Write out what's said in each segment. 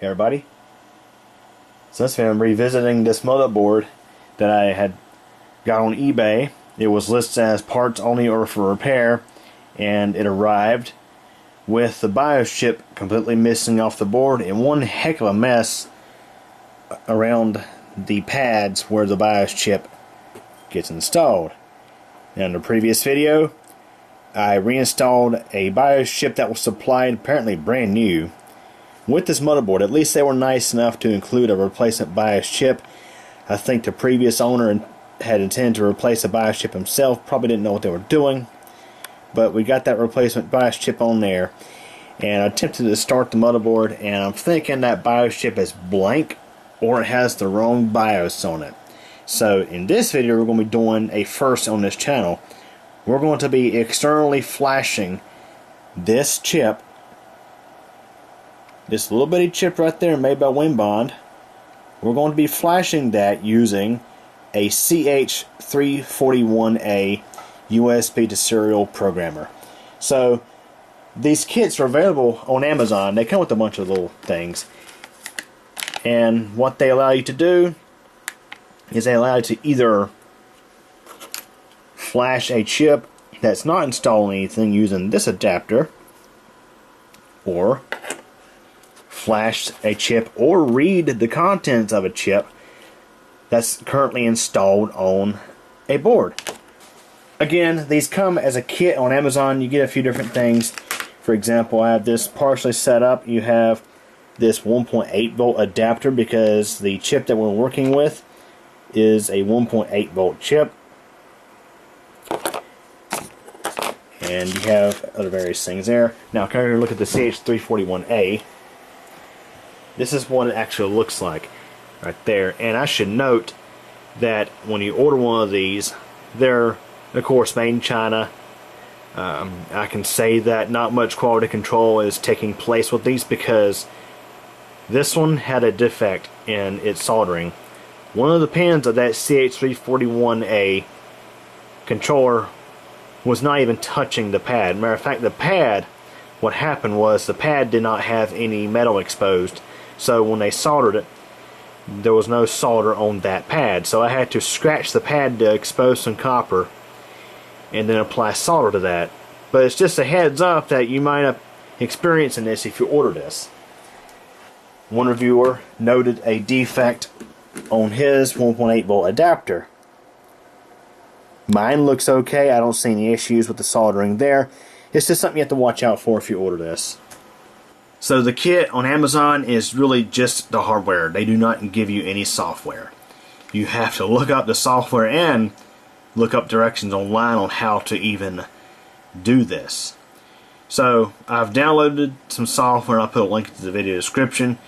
Hey everybody. So this time I'm revisiting this motherboard that I had got on eBay. It was listed as parts only or for repair, and it arrived with the BIOS chip completely missing off the board and one heck of a mess around the pads where the BIOS chip gets installed. Now, in the previous video, I reinstalled a BIOS chip that was supplied apparently brand new with this motherboard. At least they were nice enough to include a replacement BIOS chip. I think the previous owner had intended to replace the BIOS chip himself, probably didn't know what they were doing, but we got that replacement BIOS chip on there, and I attempted to start the motherboard, and I'm thinking that BIOS chip is blank or it has the wrong BIOS on it. So in this video we're going to be doing a first on this channel. We're going to be externally flashing this chip, this little bitty chip right there made by Winbond. We're going to be flashing that using a CH341A USB to serial programmer. So these kits are available on Amazon. They come with a bunch of little things, and what they allow you to do is they allow you to either flash a chip that's not installing anything using this adapter, or flash a chip or read the contents of a chip that's currently installed on a board. Again, these come as a kit on Amazon. You get a few different things. For example, I have this partially set up. You have this 1.8 volt adapter because the chip that we're working with is a 1.8 volt chip. And you have other various things there. Now come here and look at the CH341A. This is what it actually looks like right there. And I should note that when you order one of these, they're of course made in China. I can say that not much quality control is taking place with these because this one had a defect in its soldering. One of the pins of that CH341A controller was not even touching the pad. Matter of fact, the pad, what happened was the pad did not have any metal exposed. So when they soldered it, there was no solder on that pad. So I had to scratch the pad to expose some copper and then apply solder to that. But it's just a heads up that you might have experiencing this if you order this. One reviewer noted a defect on his 1.8 volt adapter. Mine looks okay. I don't see any issues with the soldering there. It's just something you have to watch out for if you order this. So the kit on Amazon is really just the hardware. They do not give you any software. You have to look up the software and look up directions online on how to even do this. So I've downloaded some software, and I'll put a link to the video description.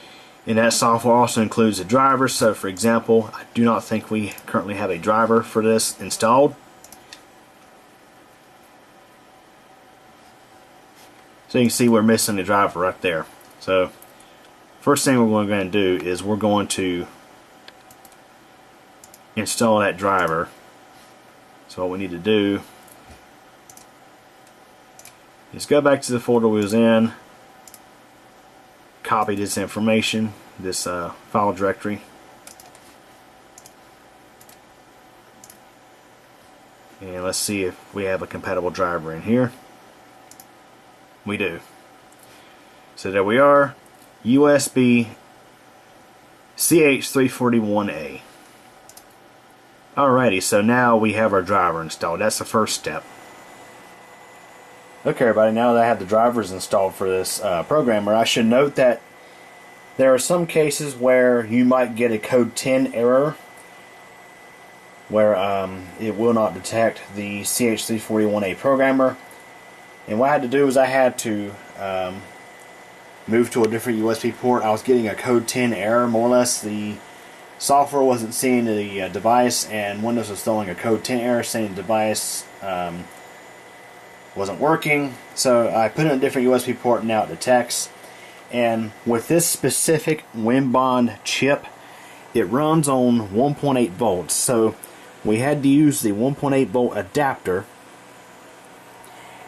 And that software also includes a driver. So for example, I do not think we currently have a driver for this installed. So you can see we're missing the driver right there. So first thing we're going to do is we're going to install that driver. So what we need to do is go back to the folder we was in, copy this information, this file directory, and let's see if we have a compatible driver in here. We do. So there we are, USB CH341A. Alrighty, so now we have our driver installed. That's the first step. Okay everybody, now that I have the drivers installed for this programmer, I should note that there are some cases where you might get a code 10 error where it will not detect the CH341A programmer. And what I had to do is I had to move to a different USB port. I was getting a code 10 error, more or less. The software wasn't seeing the device, and Windows was throwing a code 10 error saying the device wasn't working. So I put in a different USB port, and now it detects. And with this specific Winbond chip, it runs on 1.8 volts. So we had to use the 1.8 volt adapter,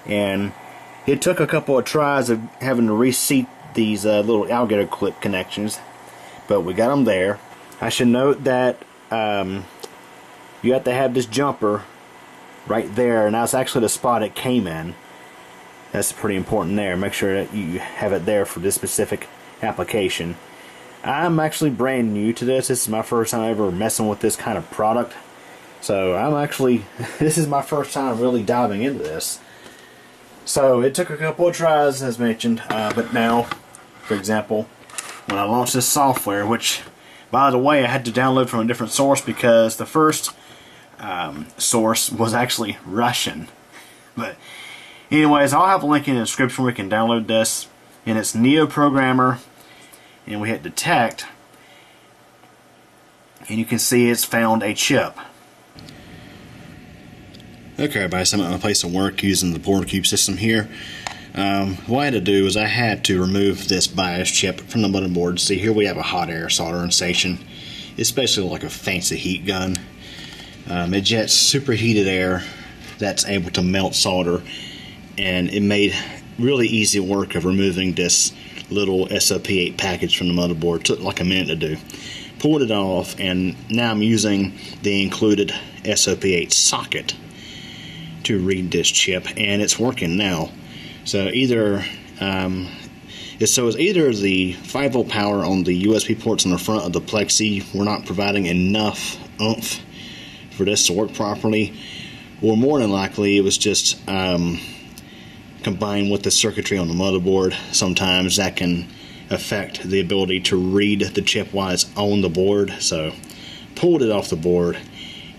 and it took a couple of tries of having to reseat these little alligator clip connections, but we got them there. I should note that you have to have this jumper right there, and that's actually the spot it came in. That's pretty important there. Make sure that you have it there for this specific application. I'm actually brand new to this. This is my first time ever messing with this kind of product. So this is my first time really diving into this. So it took a couple of tries, as mentioned, but now, for example, when I launched this software, which, by the way, I had to download from a different source because the first source was actually Russian. But anyways, I'll have a link in the description where you can download this, and it's Neoprogrammer, and we hit detect, and you can see it's found a chip. Okay, everybody, so I'm at my place of work using the board cube system here. What I had to do is I had to remove this BIOS chip from the motherboard. See, here we have a hot air soldering station. It's basically like a fancy heat gun. It jets superheated air that's able to melt solder, and it made really easy work of removing this little SOP8 package from the motherboard. It took like a minute to do. Pulled it off, and now I'm using the included SOP8 socket to read this chip, and it's working now. So either it's either the 5-volt power on the USB ports on the front of the Plexi were not providing enough oomph for this to work properly, or more than likely it was just combined with the circuitry on the motherboard. Sometimes that can affect the ability to read the chip while it's on the board. So pulled it off the board,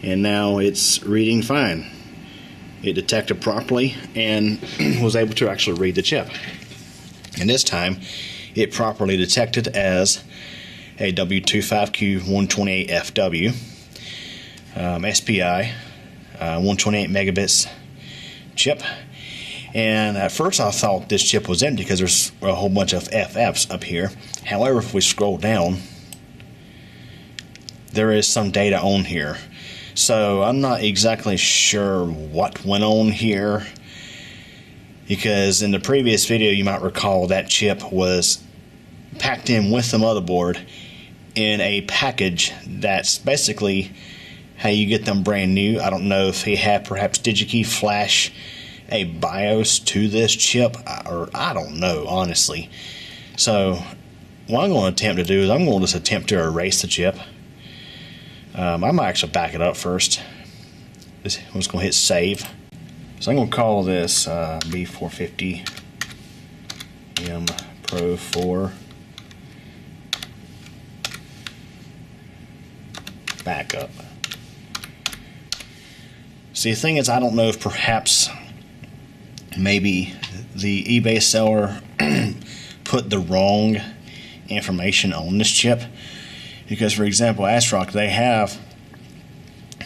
and now it's reading fine. It detected properly and was able to actually read the chip. And this time it properly detected as a W25Q128FW SPI 128 megabits chip. And at first I thought this chip was empty because there's a whole bunch of FFs up here. However, if we scroll down, there is some data on here. So I'm not exactly sure what went on here, because in the previous video you might recall that chip was packed in with the motherboard in a package that's basically how you get them brand new. I don't know if he had perhaps DigiKey flash a BIOS to this chip, or I don't know, honestly. So what I'm going to attempt to do is I'm going to just attempt to erase the chip. I might actually back it up first. I'm just going to hit save. So I'm going to call this B450 M Pro 4 backup. See, the thing is, I don't know if perhaps maybe the eBay seller put the wrong information on this chip. Because, for example, ASRock, they have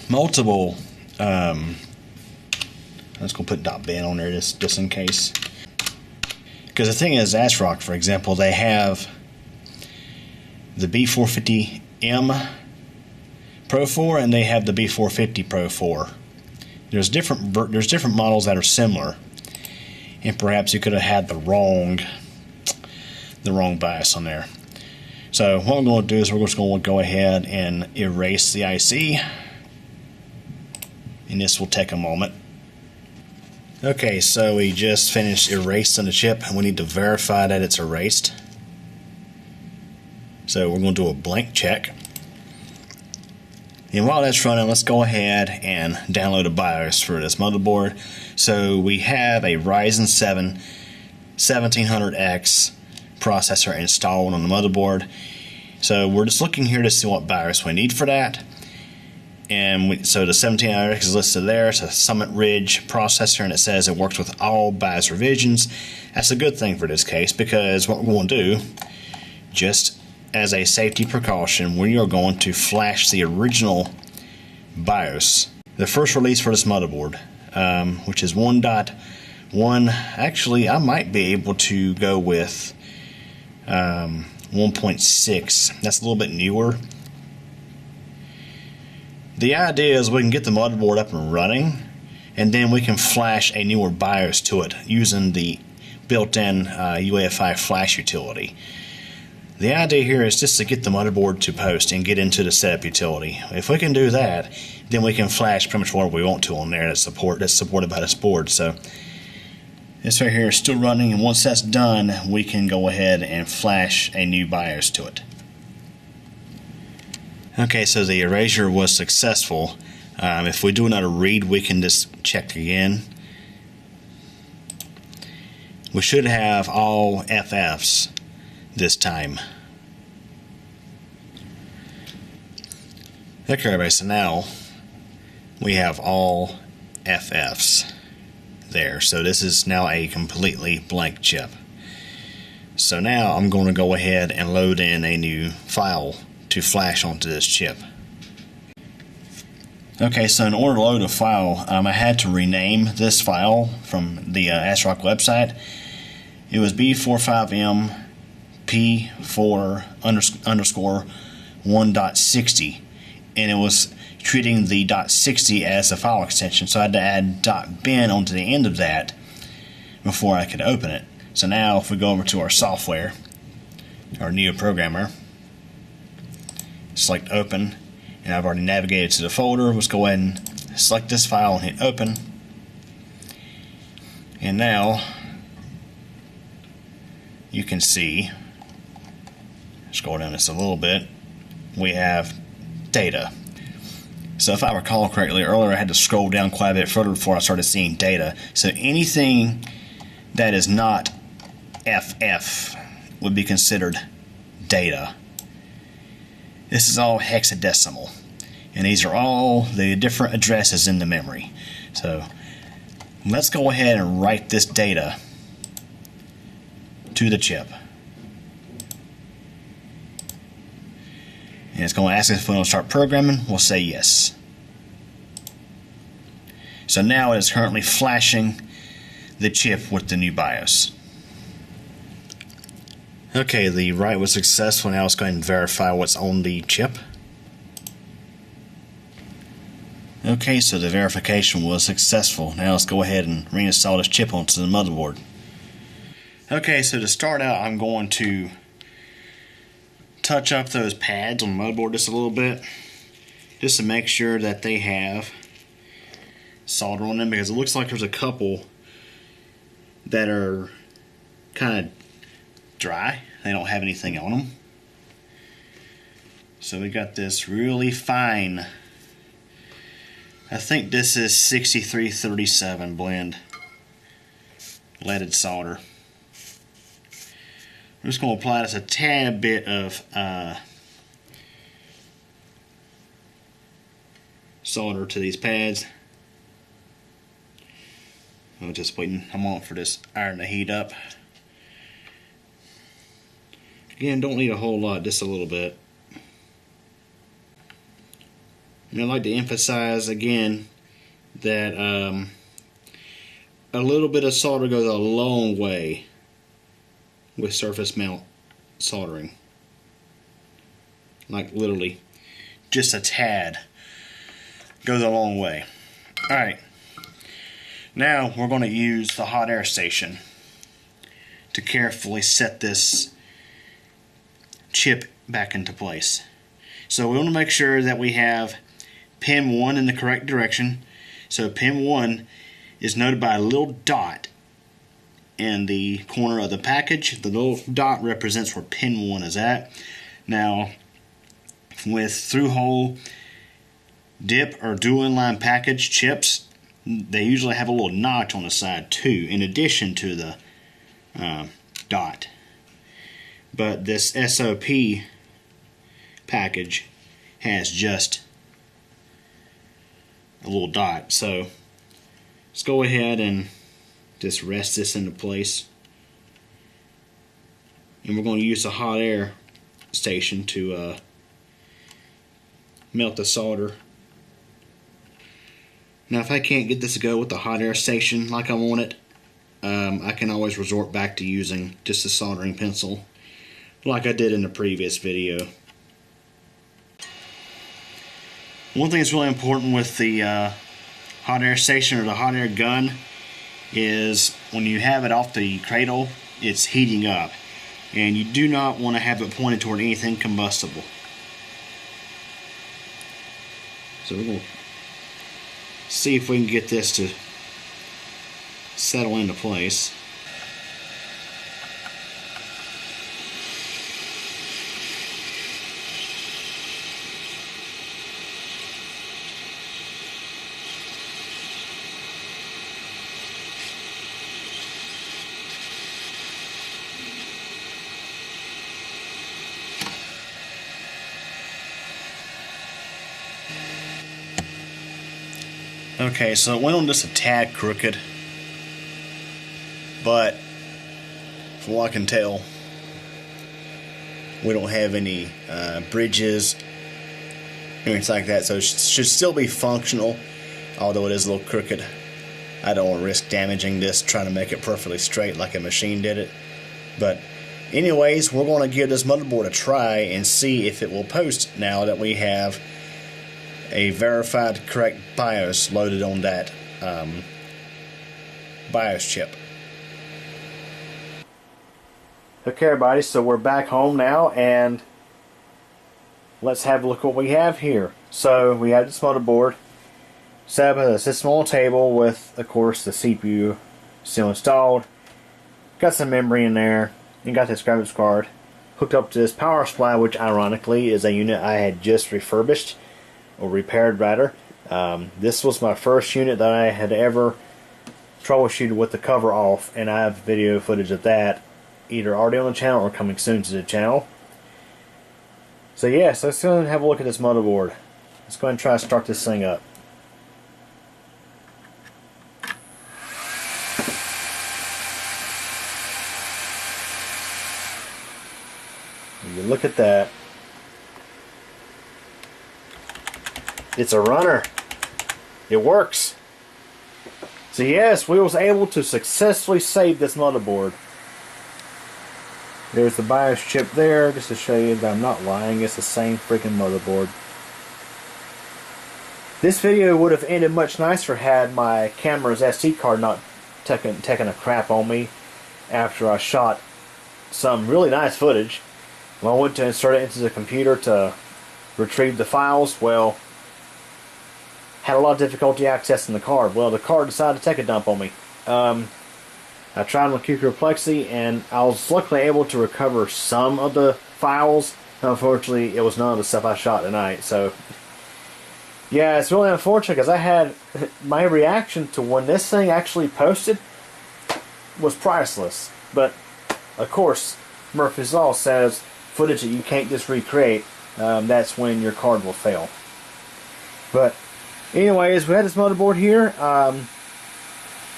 multiple, I'm just going to put .bin on there just in case. Because the thing is, ASRock, for example, they have the B450M Pro 4 and they have the B450 Pro 4. There's different models that are similar, and perhaps you could have had the wrong BIOS on there. So what I'm going to do is we're just going to go ahead and erase the IC, and this will take a moment. Okay, so we just finished erasing the chip, and we need to verify that it's erased. So we're going to do a blank check. And while that's running, let's go ahead and download a BIOS for this motherboard. So we have a Ryzen 7 1700X processor installed on the motherboard. So we're just looking here to see what BIOS we need for that. And so the 1700X is listed there. It's a Summit Ridge processor, and it says it works with all BIOS revisions. That's a good thing for this case, because what we're going to do, just as a safety precaution, we are going to flash the original BIOS, the first release for this motherboard, which is 1.1. Actually, I might be able to go with 1.6. That's a little bit newer. The idea is we can get the motherboard up and running, and then we can flash a newer BIOS to it using the built-in UEFI flash utility. The idea here is just to get the motherboard to post and get into the setup utility. If we can do that, then we can flash pretty much whatever we want to on there that's supported by this board. So this right here is still running, and once that's done, we can go ahead and flash a new BIOS to it. Okay, so the erasure was successful. If we do another read, we can just check again. We should have all FFs this time. Okay, everybody, so now we have all FFs there. So this is now a completely blank chip. So now I'm going to go ahead and load in a new file to flash onto this chip. Okay, so in order to load a file, I had to rename this file from the ASRock website. It was B45M P4 underscore 1.60, and it was treating the .60 as a file extension, so I had to add .bin onto the end of that before I could open it. So now if we go over to our software, our Neoprogrammer, select open, and I've already navigated to the folder. Let's go ahead and select this file and hit open. And now you can see, scroll down just a little bit, we have data. So if I recall correctly, earlier I had to scroll down quite a bit further before I started seeing data. So anything that is not FF would be considered data. This is all hexadecimal, and these are all the different addresses in the memory. So let's go ahead and write this data to the chip. And it's going to ask us if we want to start programming. We'll say yes. So now it is currently flashing the chip with the new BIOS. Okay, the write was successful. Now let's go ahead and verify what's on the chip. Okay, so the verification was successful. Now let's go ahead and reinstall this chip onto the motherboard. Okay, so to start out, I'm going to touch up those pads on the motherboard just a little bit, just to make sure that they have solder on them, because it looks like there's a couple that are kind of dry. They don't have anything on them. So we got this really fine, I think this is 6337 blend leaded solder. I'm just going to apply just a tad bit of solder to these pads. I'm just waiting a moment for this iron to heat up. Again, don't need a whole lot, just a little bit. And I'd like to emphasize again that a little bit of solder goes a long way with surface mount soldering. Like literally just a tad goes a long way. Alright, now we're going to use the hot air station to carefully set this chip back into place. So we want to make sure that we have pin 1 in the correct direction. So pin 1 is noted by a little dot in the corner of the package. The little dot represents where pin 1 is at. Now with through-hole dip or dual inline package chips, they usually have a little notch on the side too, in addition to the dot. But this SOP package has just a little dot. So let's go ahead and just rest this into place. And we're going to use the hot air station to melt the solder. Now if I can't get this to go with the hot air station like I want it, I can always resort back to using just a soldering pencil like I did in the previous video. One thing that's really important with the hot air station or the hot air gun is when you have it off the cradle, it's heating up, and you do not want to have it pointed toward anything combustible. So we're going to see if we can get this to settle into place. Okay, so it went on just a tad crooked, but from what I can tell, we don't have any bridges, anything like that, so it should still be functional, although it is a little crooked. I don't want to risk damaging this trying to make it perfectly straight like a machine did it. But anyways, we're going to give this motherboard a try and see if it will post now that we have a verified correct BIOS loaded on that BIOS chip. Okay everybody, so we're back home now, and let's have a look what we have here. So we have this motherboard set up at a system on a table with, of course, the CPU still installed. Got some memory in there, and got this graphics card hooked up to this power supply, which ironically is a unit I had just refurbished, or repaired rather. This was my first unit that I had ever troubleshooted with the cover off, and I have video footage of that either already on the channel or coming soon to the channel. So yes, let's go and have a look at this motherboard. Let's go ahead and try to start this thing up. You look at that. It's a runner. It works. So yes, we was able to successfully save this motherboard. There's the BIOS chip there, just to show you that I'm not lying. It's the same freaking motherboard. This video would have ended much nicer had my camera's SD card not taken a crap on me after I shot some really nice footage. When I went to insert it into the computer to retrieve the files, well, had a lot of difficulty accessing the card. Well, the card decided to take a dump on me. I tried with Perplexity, and I was luckily able to recover some of the files. Unfortunately, it was none of the stuff I shot tonight. So, yeah, it's really unfortunate because I had my reaction to when this thing actually posted was priceless. But, of course, Murphy's Law says footage that you can't just recreate, that's when your card will fail. But anyways, we had this motherboard here.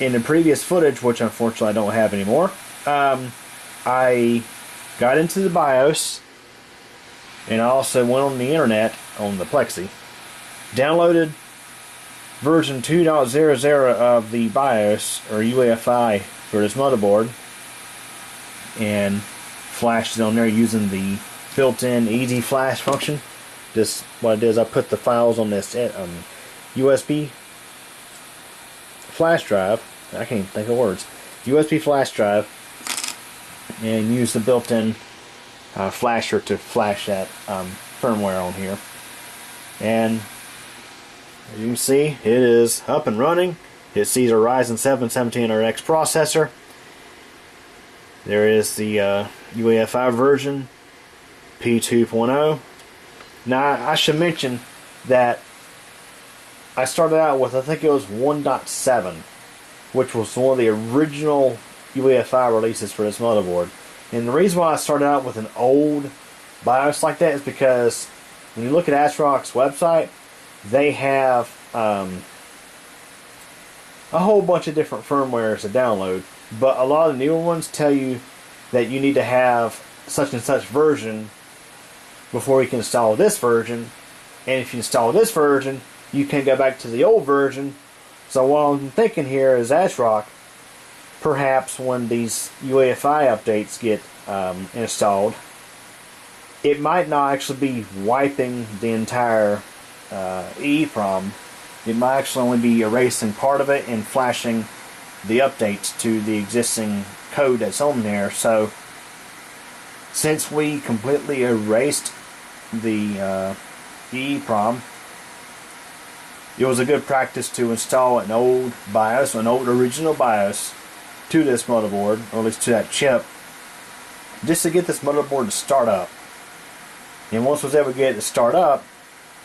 In the previous footage, which unfortunately I don't have anymore, I got into the BIOS, and I also went on the internet on the Plexi, downloaded version 2.00 of the BIOS or UEFI for this motherboard, and flashed it on there using the built-in easy flash function. Just what I did is I put the files on this USB flash drive. I can't even think of words. USB flash drive, and use the built-in flasher to flash that firmware on here. And as you can see, it is up and running. It sees a Ryzen 7 1700X processor. There is the UEFI version P2.0. Now I should mention that I started out with, I think it was 1.7, which was one of the original UEFI releases for this motherboard. And the reason why I started out with an old BIOS like that is because when you look at ASRock's website, they have a whole bunch of different firmwares to download, but a lot of the newer ones tell you that you need to have such and such version before you can install this version, and if you install this version, you can go back to the old version. So what I'm thinking here is ASRock, perhaps when these UEFI updates get installed, it might not actually be wiping the entire EEPROM. It might actually only be erasing part of it and flashing the updates to the existing code that's on there. So since we completely erased the EEPROM, it was a good practice to install an old BIOS, an old original BIOS, to this motherboard, or at least to that chip, just to get this motherboard to start up. And once we was able to get it to start up,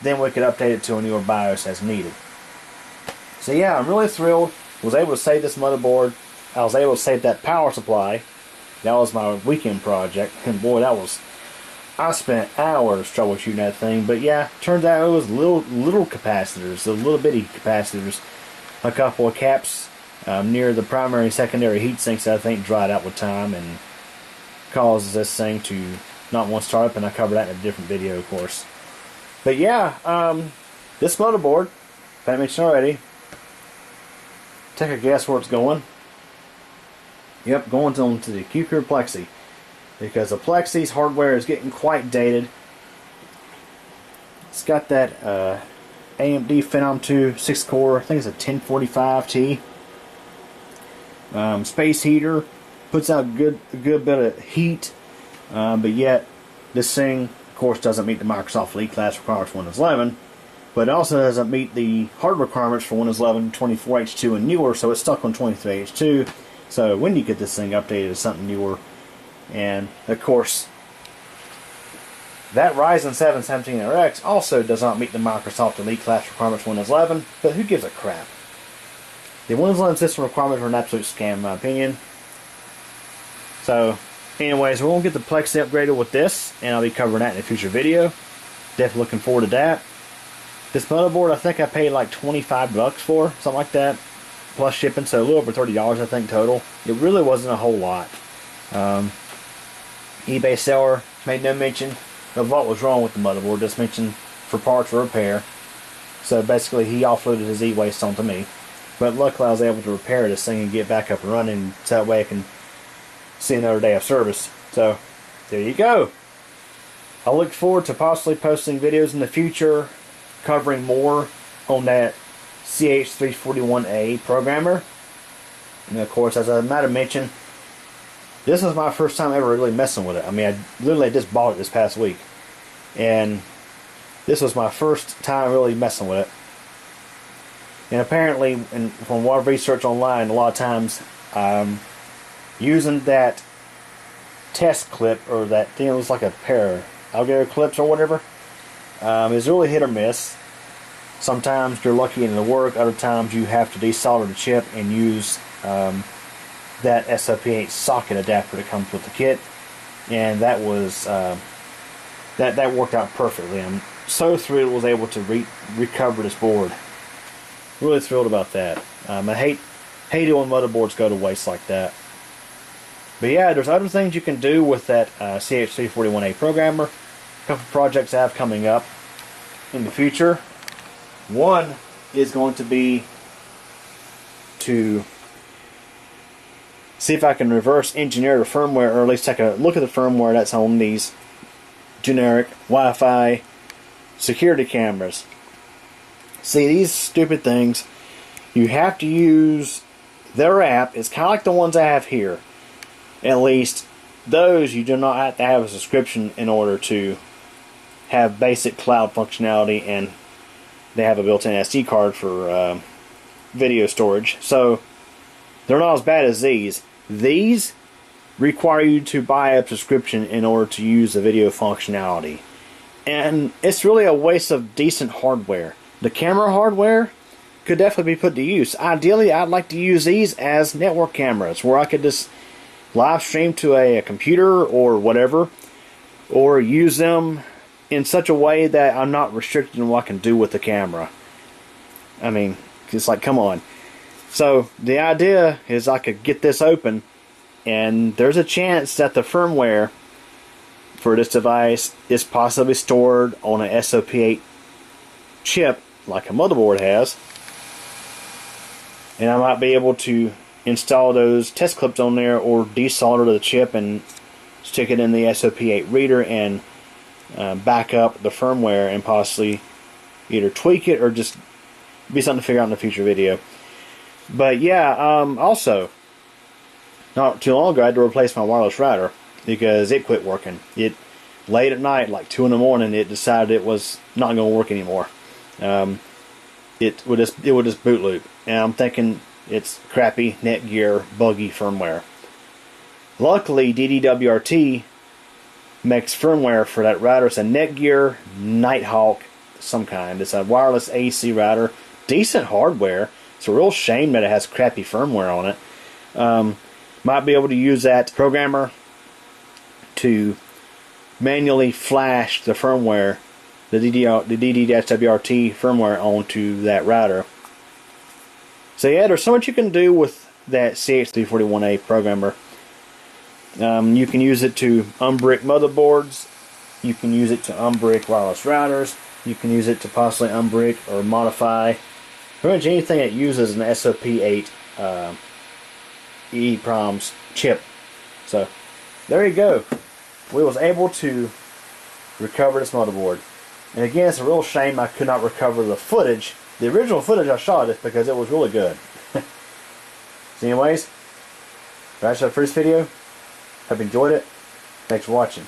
then we could update it to a newer BIOS as needed. So yeah, I'm really thrilled. Was able to save this motherboard. I was able to save that power supply. That was my weekend project, and boy, I spent hours troubleshooting that thing. But yeah, turns out it was little capacitors, the little bitty capacitors, a couple of caps near the primary and secondary heat sinks that I think dried out with time and causes this thing to not want to start up, and I covered that in a different video, of course. But yeah, this motherboard, if I haven't mentioned already, take a guess where it's going. Yep, going on to the Q-Pure Plexi, because the Plexi's hardware is getting quite dated. It's got that AMD Phenom 2 6-core, I think it's a 1045T space heater, puts out a good bit of heat, but yet this thing, of course, doesn't meet the Microsoft Elite class requirements for Windows 11, but it also doesn't meet the hardware requirements for Windows 11 24H2 and newer, so it's stuck on 23H2. So when you get this thing updated to something newer, and of course that Ryzen 7 1700X also does not meet the Microsoft Elite class requirements for Windows 11, but who gives a crap? The Windows 11 system requirements are an absolute scam in my opinion. So anyways, we're going to get the Plexi upgraded with this, and I'll be covering that in a future video. Definitely looking forward to that. This motherboard I think I paid like 25 bucks for, something like that, plus shipping, so a little over $30 I think total. It really wasn't a whole lot. eBay seller made no mention of what was wrong with the motherboard, just mentioned for parts or repair. So basically he offloaded his e-waste onto me. But luckily I was able to repair this thing and get back up and running, so that way I can see another day of service. So there you go. I look forward to possibly posting videos in the future covering more on that CH341A programmer. And of course, as I might have mentioned, this is my first time ever really messing with it. I mean, I literally just bought it this past week, and this was my first time really messing with it. And apparently, and from what I've researched online, a lot of times using that test clip, or that thing that looks like a pair of alligator clips or whatever, is really hit or miss. Sometimes you're lucky and it'll work, other times you have to desolder the chip and use that SOP8 socket adapter that comes with the kit, and that was that worked out perfectly. I'm so thrilled I was able to recover this board. Really thrilled about that. I hate it when motherboards go to waste like that. But yeah, there's other things you can do with that CH341A programmer. A couple projects I have coming up in the future. One is going to be to see if I can reverse engineer the firmware, or at least take a look at the firmware that's on these generic Wi-Fi security cameras. See, these stupid things, you have to use their app. It's kind of like the ones I have here. At least those you do not have to have a subscription in order to have basic cloud functionality, and they have a built-in SD card for video storage. So they're not as bad as these. These require you to buy a subscription in order to use the video functionality, and it's really a waste of decent hardware. The camera hardware could definitely be put to use. Ideally, I'd like to use these as network cameras, where I could just live stream to a computer or whatever, or use them in such a way that I'm not restricted in what I can do with the camera. I mean, it's like, come on. So the idea is I could get this open, and there's a chance that the firmware for this device is possibly stored on an SOP8 chip like a motherboard has, and I might be able to install those test clips on there, or desolder the chip and stick it in the SOP8 reader and back up the firmware, and possibly either tweak it or just be something to figure out in a future video. But yeah, also, not too long ago, I had to replace my wireless router because it quit working. It late at night, like 2 in the morning, it decided it was not going to work anymore. It would just boot loop, and I'm thinking it's crappy Netgear buggy firmware. Luckily, DDWRT makes firmware for that router. It's a Netgear Nighthawk, some kind. It's a wireless AC router, decent hardware. It's a real shame that it has crappy firmware on it. Might be able to use that programmer to manually flash the firmware, the DD-WRT firmware onto that router. So yeah, there's so much you can do with that CH341A programmer. You can use it to unbrick motherboards. You can use it to unbrick wireless routers. You can use it to possibly unbrick or modify pretty much anything that uses an SOP8 EEPROM chip. So there you go. We was able to recover this motherboard. And again, it's a real shame I could not recover the footage. The original footage I shot it because it was really good. So anyways, that's it for this video. Hope you enjoyed it. Thanks for watching.